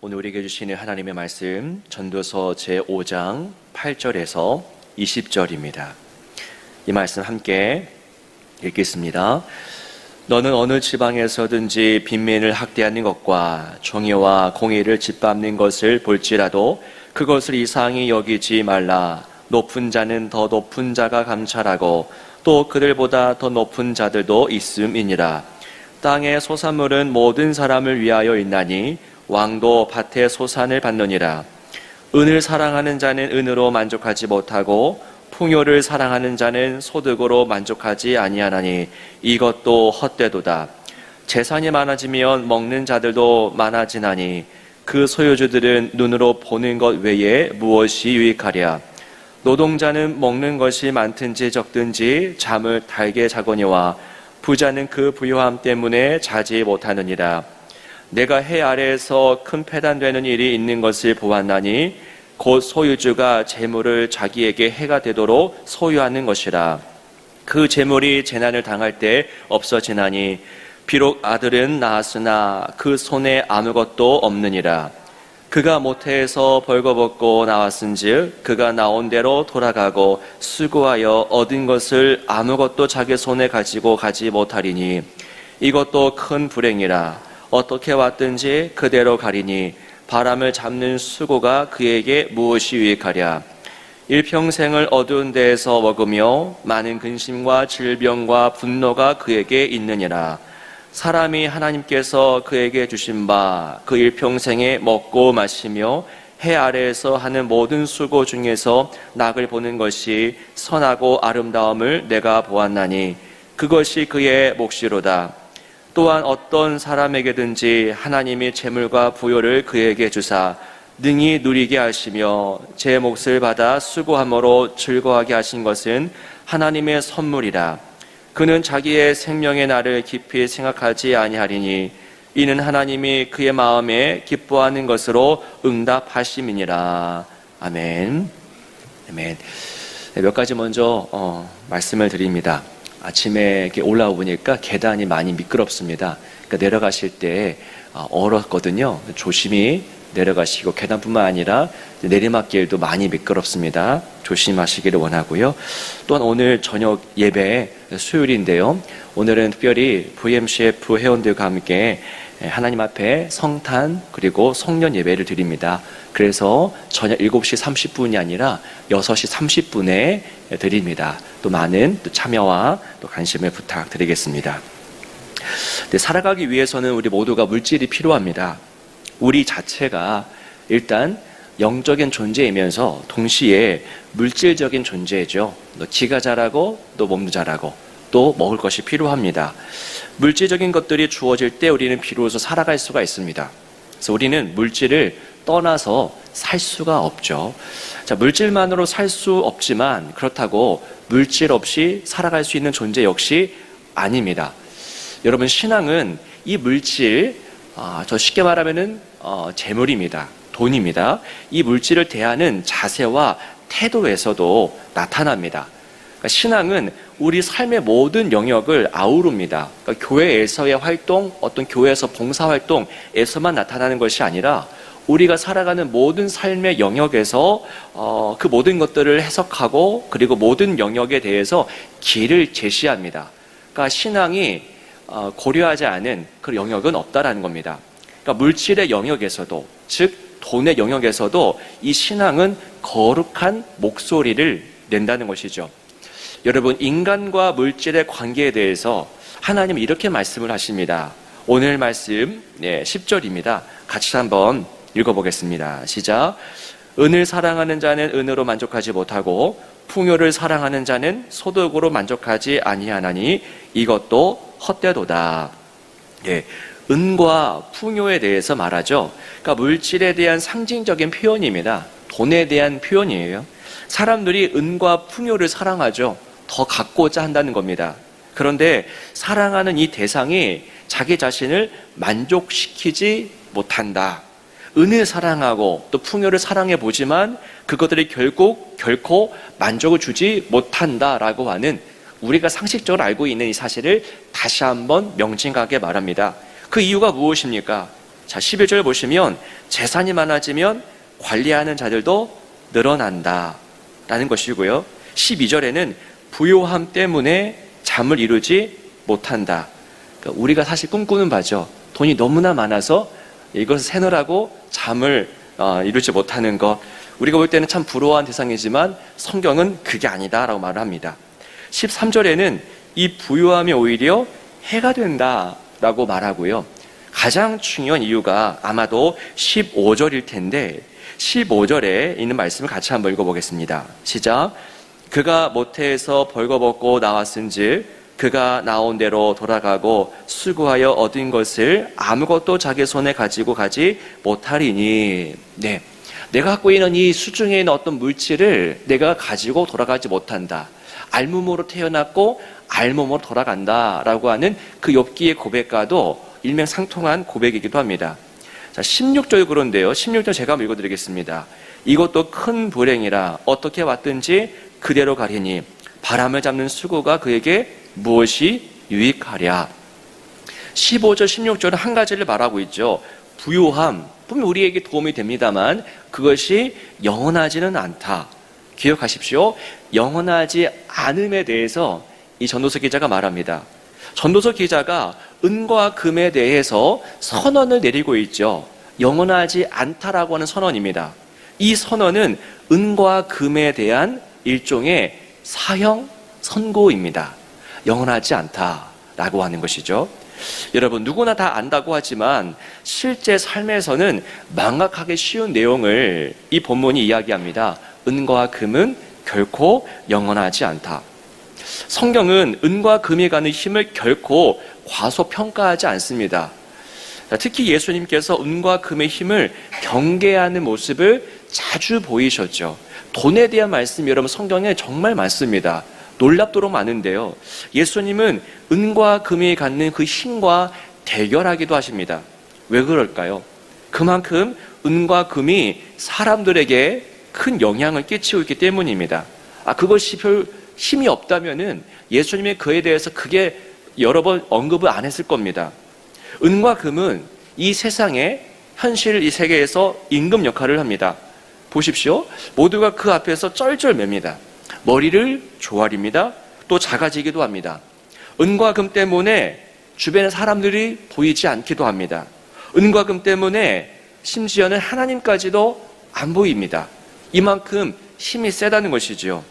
오늘 우리에게 주시는 하나님의 말씀 전도서 제5장 8절에서 20절입니다. 이 말씀 함께 읽겠습니다. 너는 어느 지방에서든지 빈민을 학대하는 것과 정의와 공의를 짓밟는 것을 볼지라도 그것을 이상히 여기지 말라. 높은 자는 더 높은 자가 감찰하고 또 그들보다 더 높은 자들도 있음이니라. 땅의 소산물은 모든 사람을 위하여 있나니 왕도 밭의 소산을 받느니라. 은을 사랑하는 자는 은으로 만족하지 못하고 풍요를 사랑하는 자는 소득으로 만족하지 아니하나니 이것도 헛되도다. 재산이 많아지면 먹는 자들도 많아지나니 그 소유주들은 눈으로 보는 것 외에 무엇이 유익하랴. 노동자는 먹는 것이 많든지 적든지 잠을 달게 자거니와 부자는 그 부유함 때문에 자지 못하느니라. 내가 해 아래에서 큰 패단되는 일이 있는 것을 보았나니 곧 소유주가 재물을 자기에게 해가 되도록 소유하는 것이라. 그 재물이 재난을 당할 때 없어지나니 비록 아들은 낳았으나 그 손에 아무것도 없느니라. 그가 모태에서 벌거벗고 나왔은즉 그가 나온 대로 돌아가고 수고하여 얻은 것을 아무것도 자기 손에 가지고 가지 못하리니 이것도 큰 불행이라. 어떻게 왔든지 그대로 가리니 바람을 잡는 수고가 그에게 무엇이 유익하랴. 일평생을 어두운 데에서 먹으며 많은 근심과 질병과 분노가 그에게 있느니라. 사람이 하나님께서 그에게 주신 바 그 일평생에 먹고 마시며 해 아래에서 하는 모든 수고 중에서 낙을 보는 것이 선하고 아름다움을 내가 보았나니 그것이 그의 몫이로다. 또한 어떤 사람에게든지 하나님이 재물과 부요를 그에게 주사 능히 누리게 하시며 제 몫을 받아 수고함으로 즐거워하게 하신 것은 하나님의 선물이라. 그는 자기의 생명의 날을 깊이 생각하지 아니하리니 이는 하나님이 그의 마음에 기뻐하는 것으로 응답하심이니라. 아멘. 아멘. 몇 가지 먼저 말씀을 드립니다. 아침에 이렇게 올라오니까 계단이 많이 미끄럽습니다. 그러니까 내려가실 때 얼었거든요. 조심히 내려가시고 계단뿐만 아니라 내리막길도 많이 미끄럽습니다. 조심하시기를 원하고요. 또한 오늘 저녁 예배 수요일인데요. 오늘은 특별히 VMCF 회원들과 함께 하나님 앞에 성탄 그리고 성년 예배를 드립니다. 그래서 저녁 7시 30분이 아니라 6시 30분에 드립니다. 또 많은 또 참여와 또 관심을 부탁드리겠습니다. 살아가기 위해서는 우리 모두가 물질이 필요합니다. 우리 자체가 일단 영적인 존재이면서 동시에 물질적인 존재죠. 또 기가 자라고 또 몸도 자라고 또 먹을 것이 필요합니다. 물질적인 것들이 주어질 때 우리는 비로소 살아갈 수가 있습니다. 그래서 우리는 물질을 떠나서 살 수가 없죠. 자, 물질만으로 살 수 없지만 그렇다고 물질 없이 살아갈 수 있는 존재 역시 아닙니다. 여러분, 신앙은 이 물질, 저 쉽게 말하면은 재물입니다. 돈입니다. 이 물질을 대하는 자세와 태도에서도 나타납니다. 그러니까 신앙은 우리 삶의 모든 영역을 아우릅니다. 그러니까 교회에서의 활동, 어떤 교회에서 봉사활동에서만 나타나는 것이 아니라 우리가 살아가는 모든 삶의 영역에서 그 모든 것들을 해석하고 그리고 모든 영역에 대해서 길을 제시합니다. 그러니까 신앙이 고려하지 않은 그 영역은 없다라는 겁니다. 그러니까 물질의 영역에서도, 즉 돈의 영역에서도 이 신앙은 거룩한 목소리를 낸다는 것이죠. 여러분, 인간과 물질의 관계에 대해서 하나님은 이렇게 말씀을 하십니다. 오늘 말씀 10절입니다. 같이 한번 읽어보겠습니다. 시작. 은을 사랑하는 자는 은으로 만족하지 못하고 풍요를 사랑하는 자는 소득으로 만족하지 아니하나니 이것도 헛되도다. 은과 풍요에 대해서 말하죠. 그러니까 물질에 대한 상징적인 표현입니다. 돈에 대한 표현이에요. 사람들이 은과 풍요를 사랑하죠. 더 갖고자 한다는 겁니다. 그런데 사랑하는 이 대상이 자기 자신을 만족시키지 못한다. 은을 사랑하고 또 풍요를 사랑해 보지만 그것들이 결코 만족을 주지 못한다라고 하는 우리가 상식적으로 알고 있는 이 사실을 다시 한번 명징하게 말합니다. 그 이유가 무엇입니까? 자, 11절 보시면 재산이 많아지면 관리하는 자들도 늘어난다 라는 것이고요. 12절에는 부요함 때문에 잠을 이루지 못한다. 그러니까 우리가 사실 꿈꾸는 바죠. 돈이 너무나 많아서 이것을 세느라고 잠을 이루지 못하는 것, 우리가 볼 때는 참 부러워한 대상이지만 성경은 그게 아니다라고 말을 합니다. 13절에는 이 부요함이 오히려 해가 된다라고 말하고요. 가장 중요한 이유가 아마도 15절일 텐데 15절에 있는 말씀을 같이 한번 읽어보겠습니다. 시작. 그가 모태에서 벌거벗고 나왔은즉 그가 나온 대로 돌아가고 수고하여 얻은 것을 아무것도 자기 손에 가지고 가지 못하리니. 네, 내가 갖고 있는 이 수중에 있는 어떤 물질을 내가 가지고 돌아가지 못한다. 알몸으로 태어났고 알몸으로 돌아간다라고 하는 그 욥기의 고백과도 일명상통한 고백이기도 합니다. 자, 16절 그런데요. 16절 제가 한번 읽어드리겠습니다. 이것도 큰 불행이라 어떻게 왔든지 그대로 가리니 바람을 잡는 수고가 그에게 무엇이 유익하랴. 15절 16절은 한 가지를 말하고 있죠. 부요함, 분명 우리에게 도움이 됩니다만 그것이 영원하지는 않다. 기억하십시오. 영원하지 않음에 대해서 이 전도서 기자가 말합니다. 전도서 기자가 은과 금에 대해서 선언을 내리고 있죠. 영원하지 않다라고 하는 선언입니다. 이 선언은 은과 금에 대한 일종의 사형 선고입니다. 영원하지 않다라고 하는 것이죠. 여러분, 누구나 다 안다고 하지만 실제 삶에서는 망각하기 쉬운 내용을 이 본문이 이야기합니다. 은과 금은 결코 영원하지 않다. 성경은 은과 금이 가는 힘을 결코 과소평가하지 않습니다. 특히 예수님께서 은과 금의 힘을 경계하는 모습을 자주 보이셨죠. 돈에 대한 말씀이 여러분 성경에 정말 많습니다. 놀랍도록 많은데요. 예수님은 은과 금이 갖는 그 힘과 대결하기도 하십니다. 왜 그럴까요? 그만큼 은과 금이 사람들에게 큰 영향을 끼치고 있기 때문입니다. 그것이 별 힘이 없다면은 예수님이 그에 대해서 크게 여러 번 언급을 안 했을 겁니다. 은과 금은 이 세상의 현실 이 세계에서 임금 역할을 합니다. 보십시오. 모두가 그 앞에서 쩔쩔맵니다. 머리를 조아립니다. 또 작아지기도 합니다. 은과 금 때문에 주변의 사람들이 보이지 않기도 합니다. 은과 금 때문에 심지어는 하나님까지도 안 보입니다. 이만큼 힘이 세다는 것이지요.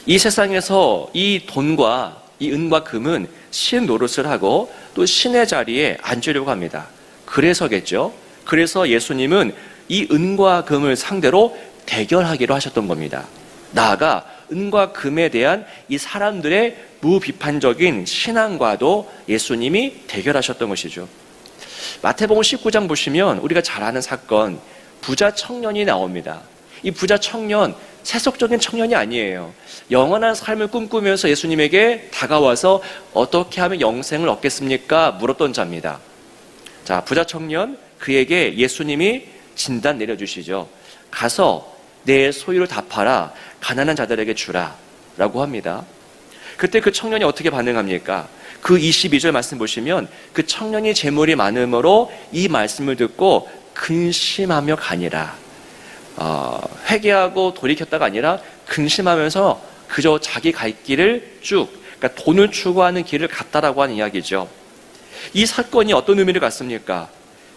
이 세상에서 이 돈과 이 은과 금은 신 노릇을 하고 또 신의 자리에 앉으려고 합니다. 그래서겠죠. 그래서 예수님은 이 은과 금을 상대로 대결하기로 하셨던 겁니다. 나아가 은과 금에 대한 이 사람들의 무비판적인 신앙과도 예수님이 대결하셨던 것이죠. 마태복음 19장 보시면 우리가 잘 아는 사건, 부자 청년이 나옵니다. 이 부자 청년, 세속적인 청년이 아니에요. 영원한 삶을 꿈꾸면서 예수님에게 다가와서 어떻게 하면 영생을 얻겠습니까? 물었던 자입니다. 자, 부자 청년, 그에게 예수님이 진단 내려주시죠. 가서 내 소유를 다 팔아 가난한 자들에게 주라 라고 합니다. 그때 그 청년이 어떻게 반응합니까? 그 22절 말씀 보시면 그 청년이 재물이 많음으로 이 말씀을 듣고 근심하며 가니라. 회개하고 돌이켰다가 아니라 근심하면서 그저 자기 갈 길을 쭉, 그러니까 돈을 추구하는 길을 갔다라고 하는 이야기죠. 이 사건이 어떤 의미를 갖습니까?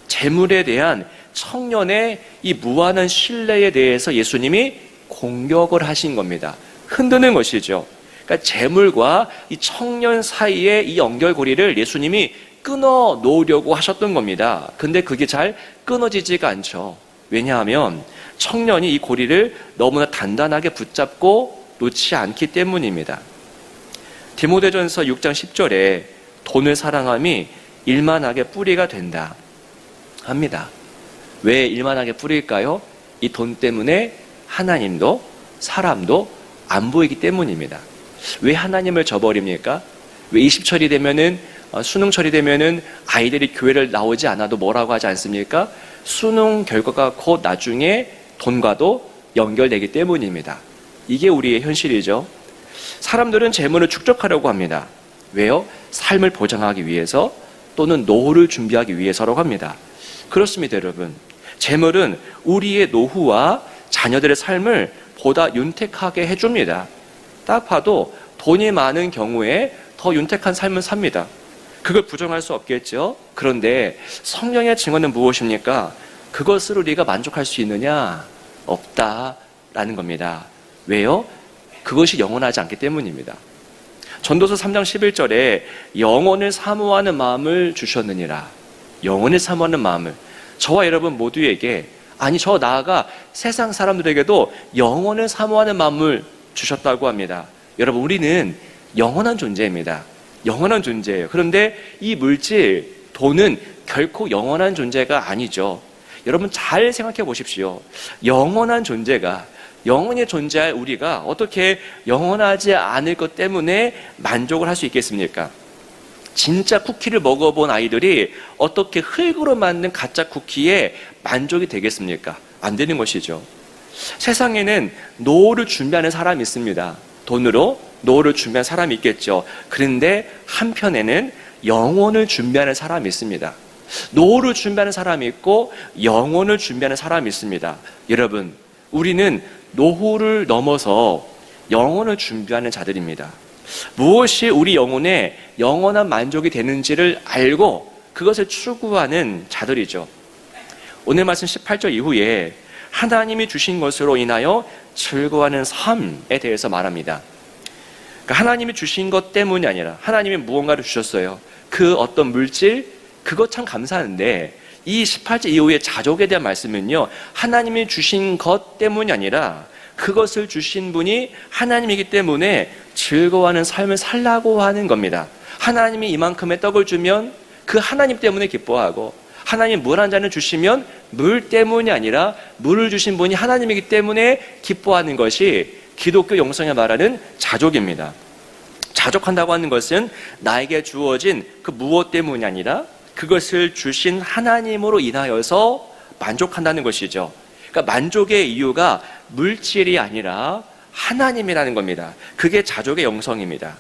재물에 대한 청년의 이 무한한 신뢰에 대해서 예수님이 공격을 하신 겁니다. 흔드는 것이죠. 그러니까 재물과 이 청년 사이의 이 연결고리를 예수님이 끊어 놓으려고 하셨던 겁니다. 근데 그게 잘 끊어지지가 않죠. 왜냐하면 청년이 이 고리를 너무나 단단하게 붙잡고 놓지 않기 때문입니다. 디모데전서 6장 10절에 돈을 사랑함이 일만하게 뿌리가 된다 합니다. 왜 일만하게 뿌릴까요? 이 돈 때문에 하나님도 사람도 안 보이기 때문입니다. 왜 하나님을 저버립니까? 왜 20철이 되면은 수능철이 되면은 아이들이 교회를 나오지 않아도 뭐라고 하지 않습니까? 수능 결과가 곧 나중에 돈과도 연결되기 때문입니다. 이게 우리의 현실이죠. 사람들은 재물을 축적하려고 합니다. 왜요? 삶을 보장하기 위해서 또는 노후를 준비하기 위해서라고 합니다. 그렇습니다, 여러분. 재물은 우리의 노후와 자녀들의 삶을 보다 윤택하게 해줍니다. 딱 봐도 돈이 많은 경우에 더 윤택한 삶을 삽니다. 그걸 부정할 수 없겠죠. 그런데 성령의 증언은 무엇입니까? 그것으로 우리가 만족할 수 있느냐? 없다라는 겁니다. 왜요? 그것이 영원하지 않기 때문입니다. 전도서 3장 11절에 영혼을 사모하는 마음을 주셨느니라. 영혼을 사모하는 마음을 저와 여러분 모두에게, 아니 저 나아가 세상 사람들에게도 영혼을 사모하는 마음을 주셨다고 합니다. 여러분, 우리는 영원한 존재입니다. 영원한 존재예요. 그런데 이 물질, 돈은 결코 영원한 존재가 아니죠. 여러분 잘 생각해 보십시오. 영원한 존재가, 영원히 존재할 우리가 어떻게 영원하지 않을 것 때문에 만족을 할 수 있겠습니까? 진짜 쿠키를 먹어본 아이들이 어떻게 흙으로 만든 가짜 쿠키에 만족이 되겠습니까? 안 되는 것이죠. 세상에는 노후를 준비하는 사람이 있습니다. 돈으로 노후를 준비하는 사람이 있겠죠. 그런데 한편에는 영혼을 준비하는 사람이 있습니다. 노후를 준비하는 사람이 있고 영혼을 준비하는 사람이 있습니다. 여러분, 우리는 노후를 넘어서 영혼을 준비하는 자들입니다. 무엇이 우리 영혼에 영원한 만족이 되는지를 알고 그것을 추구하는 자들이죠. 오늘 말씀 18절 이후에 하나님이 주신 것으로 인하여 즐거워하는 삶에 대해서 말합니다. 그러니까 하나님이 주신 것 때문이 아니라 하나님이 무언가를 주셨어요. 그 어떤 물질, 그것 참 감사한데 이 18절 이후의 자족에 대한 말씀은요, 하나님이 주신 것 때문이 아니라 그것을 주신 분이 하나님이기 때문에 즐거워하는 삶을 살라고 하는 겁니다. 하나님이 이만큼의 떡을 주면 그 하나님 때문에 기뻐하고, 하나님 물 한 잔을 주시면 물 때문이 아니라 물을 주신 분이 하나님이기 때문에 기뻐하는 것이 기독교 영성에 말하는 자족입니다. 자족한다고 하는 것은 나에게 주어진 그 무엇 때문이 아니라 그것을 주신 하나님으로 인하여서 만족한다는 것이죠. 그러니까 만족의 이유가 물질이 아니라 하나님이라는 겁니다. 그게 자족의 영성입니다.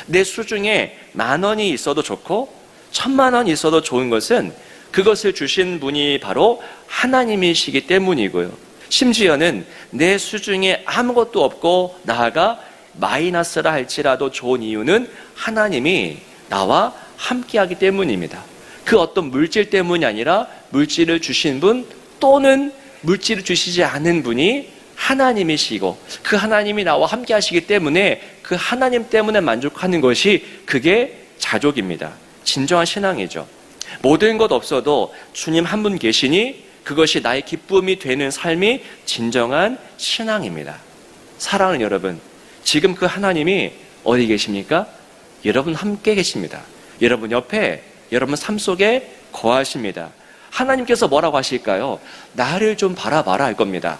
내 수중에 10,000원이 있어도 좋고 10,000,000원이 있어도 좋은 것은 그것을 주신 분이 바로 하나님이시기 때문이고요. 심지어는 내 수중에 아무것도 없고 나아가 마이너스라 할지라도 좋은 이유는 하나님이 나와 함께하기 때문입니다. 그 어떤 물질 때문이 아니라 물질을 주신 분 또는 물질을 주시지 않은 분이 하나님이시고 그 하나님이 나와 함께 하시기 때문에 그 하나님 때문에 만족하는 것이 그게 자족입니다. 진정한 신앙이죠. 모든 것 없어도 주님 한 분 계시니 그것이 나의 기쁨이 되는 삶이 진정한 신앙입니다. 사랑하는 여러분, 지금 그 하나님이 어디 계십니까? 여러분 함께 계십니다. 여러분 옆에, 여러분 삶 속에 거하십니다. 하나님께서 뭐라고 하실까요? 나를 좀 바라봐라 할 겁니다.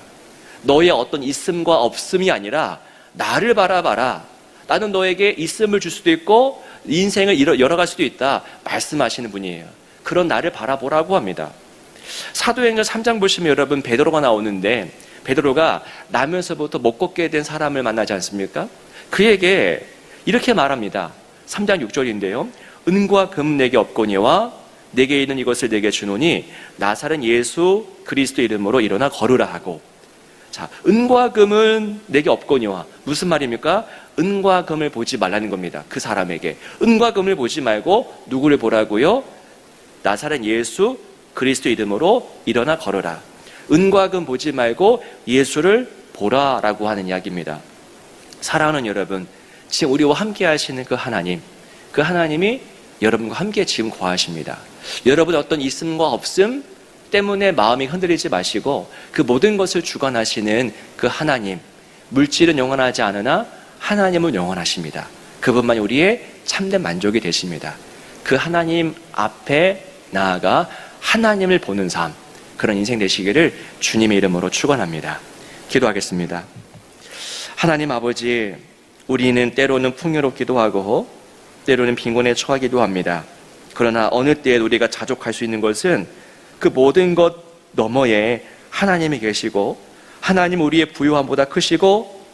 너의 어떤 있음과 없음이 아니라 나를 바라봐라. 나는 너에게 있음을 줄 수도 있고 인생을 열어갈 수도 있다 말씀하시는 분이에요. 그런 나를 바라보라고 합니다. 사도행전 3장 보시면 여러분 베드로가 나오는데, 베드로가 나면서부터 못 걷게 된 사람을 만나지 않습니까? 그에게 이렇게 말합니다. 3장 6절인데요. 은과 금 내게 없거니와 내게 있는 이것을 내게 주노니 나사렛 예수 그리스도 이름으로 일어나 걸으라 하고. 자, 은과 금은 내게 없거니와 무슨 말입니까? 은과 금을 보지 말라는 겁니다. 그 사람에게 은과 금을 보지 말고 누구를 보라고요? 나사렛 예수 그리스도 이름으로 일어나 걸으라. 은과 금 보지 말고 예수를 보라라고 하는 이야기입니다. 사랑하는 여러분, 지금 우리와 함께 하시는 그 하나님, 그 하나님이 여러분과 함께 지금 거하십니다. 여러분의 어떤 있음과 없음 때문에 마음이 흔들리지 마시고 그 모든 것을 주관하시는 그 하나님, 물질은 영원하지 않으나 하나님은 영원하십니다. 그분만이 우리의 참된 만족이 되십니다. 그 하나님 앞에 나아가 하나님을 보는 삶, 그런 인생 되시기를 주님의 이름으로 축원합니다. 기도하겠습니다. 하나님 아버지, 우리는 때로는 풍요롭기도 하고 때로는 빈곤에 처하기도 합니다. 그러나 어느 때에 우리가 자족할 수 있는 것은 그 모든 것 너머에 하나님이 계시고 하나님 우리의 부유함보다 크시고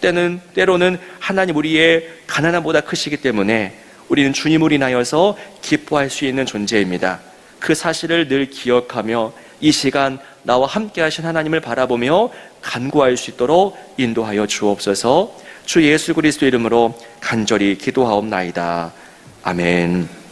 때로는 하나님 우리의 가난함보다 크시기 때문에 우리는 주님을 인하여서 기뻐할 수 있는 존재입니다. 그 사실을 늘 기억하며 이 시간 나와 함께 하신 하나님을 바라보며 간구할 수 있도록 인도하여 주옵소서. 주 예수 그리스도 이름으로 간절히 기도하옵나이다. 아멘.